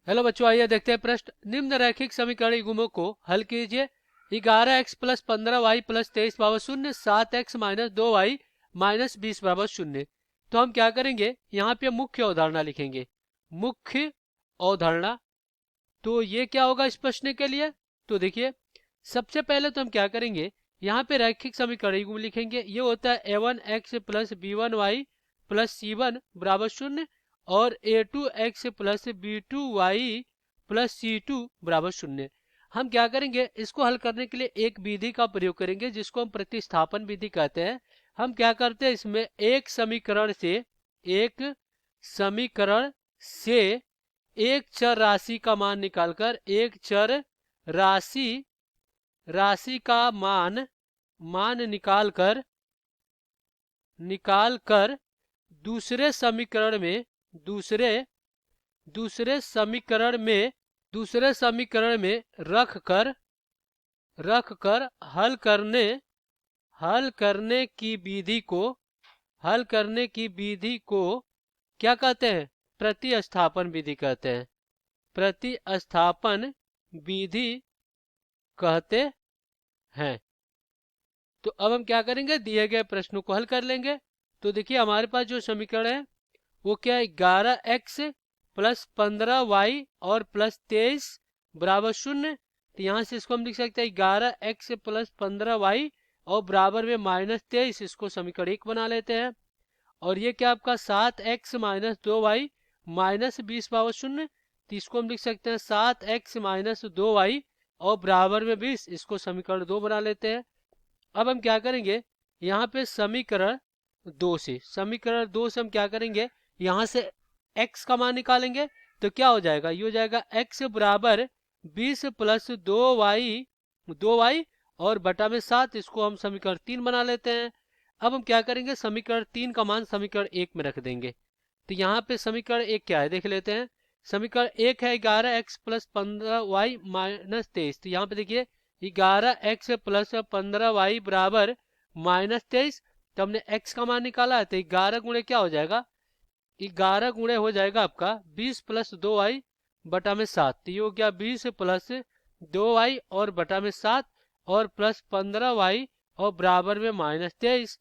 Hello बच्चों, आइए देखते हैं प्रश्न। निम्न रैखिक समीकरण युग्मों को हल कीजिए। 11x प्लस 15y प्लस 23 बराबर शून्य, 7x माइनस 2y माइनस 20 बराबर शून्य। तो हम क्या करेंगे, यहाँ पे मुख्य अवधारणा लिखेंगे। मुख्य अवधारणा, तो ये क्या होगा इस प्रश्न के लिए। तो देखिए, सबसे पहले तो हम क्या करेंगे, यहाँ पे रैखिक समीकरण युग्म लिखेंगे। ये होता है a1x plus b1y plus c1 बराबर शून्य और a2x plus b2y plus c2 बराबर शून्य। हम क्या करेंगे, इसको हल करने के लिए एक विधि का प्रयोग करेंगे जिसको हम प्रतिस्थापन विधि कहते हैं। हम क्या करते हैं, इसमें एक समीकरण से एक चर राशि का मान निकालकर, एक चर राशि का मान निकालकर दूसरे समीकरण में दूसरे समीकरण में रख कर हल करने की विधि को क्या कहते हैं, प्रतिस्थापन विधि कहते हैं। प्रतिस्थापन विधि कहते हैं। तो अब हम क्या करेंगे, दिए गए प्रश्नों को हल कर लेंगे। तो देखिए, हमारे पास जो समीकरण है वो क्या है, 11x प्लस 15y और प्लस 23 बराबर शून्य। तो यहाँ से इसको हम लिख सकते हैं 11x प्लस 15y और बराबर में माइनस 23, इसको समीकरण 1 बना लेते हैं। और ये क्या आपका 7x माइनस 2y माइनस 20 बराबर शून्य। तो इसको हम लिख सकते हैं 7x माइनस 2y और बराबर में 20, इसको समीकरण 2 बना लेते हैं। अब हम क्या करेंगे, यहाँ पे समीकरण 2 से हम क्या करेंगे, यहाँ से x का मान निकालेंगे। तो क्या हो जाएगा, ये हो जाएगा x बराबर 20 प्लस 2y और बटा में 7, इसको हम समीकरण 3 बना लेते हैं। अब हम क्या करेंगे, समीकरण 3 का मान समीकरण 1 में रख देंगे। तो यहाँ पे समीकरण 1 क्या है देख लेते हैं। समीकरण 1 है 11x प्लस 15y माइनस 23। तो यहाँ पे देखिए 11x प्लस 15y बराबर माइनस 23। तो हमने x का मान निकाला है, तो 11 गुणे क्या हो जाएगा, 11 गुणे हो जाएगा आपका 20 प्लस 2y बटा में 7। तो ये हो गया 20 प्लस 2y और बटा में 7 और प्लस 15y और बराबर में माइनस 23।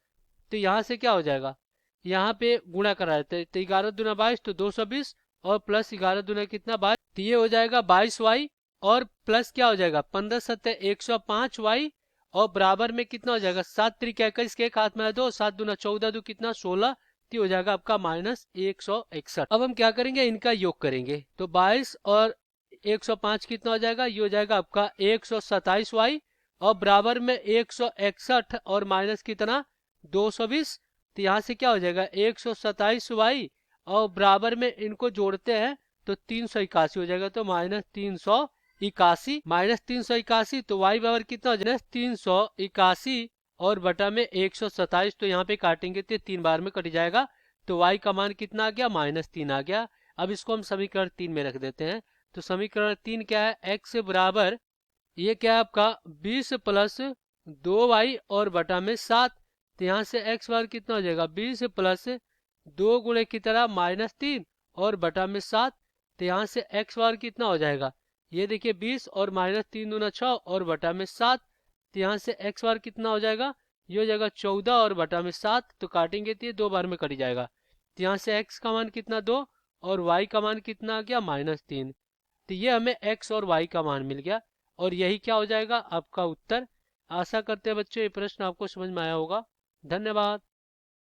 तो यहाँ से क्या हो जाएगा, यहाँ पे गुणा करा देते हैं। तो 11 दूना 22, तो 220 और प्लस 11 दूना कितना 22, तो ये हो जाएगा 22y और प्लस क्या हो जाएगा 15 सत्ते 105y और बराबर में कितना हो जाएगा 7 त्रिक 21 के एक हाथ में 2, 7 दूना 14 दो कितना 16, तो हो जाएगा आपका माइनस 161। अब हम क्या करेंगे, इनका योग करेंगे। तो 22 और 105 कितना हो जाएगा, ये हो जाएगा आपका 127y और बराबर में 161 और माइनस कितना 220। तो यहाँ से क्या हो जाएगा 127y और बराबर में इनको जोड़ते हैं तो 381 हो जाएगा। तो माइनस 381 तो y बराबर कितना हो जाएगा 381 और बटा में 127। तो यहाँ पे काटेंगे तो 3 बार में कट जाएगा। तो y का मान कितना आ गया, माइनस 3 आ गया। अब इसको हम समीकरण 3 में रख देते हैं। तो समीकरण 3 क्या है, x बराबर ये क्या है आपका 20 प्लस 2y और बटा में 7। तो यहाँ से x बार कितना हो जाएगा 20 प्लस 2 गुणे की तरह माइनस 3 और बटा में 7। तो यहाँ से x बार कितना हो जाएगा, ये देखिए 20 और माइनस 3 दूना 6 और बटा में 7। तो यहाँ से x बार कितना हो जाएगा, ये हो जाएगा 14 और बटा में 7। तो काटेंगे तो ये 2 बार में कट जाएगा। तो यहाँ से x का मान कितना 2 और y का मान कितना आ गया माइनस 3। तो ये हमें x और y का मान मिल गया और यही क्या हो जाएगा आपका उत्तर। आशा करते हैं बच्चों ये प्रश्न आपको समझ में आया होगा। धन्यवाद।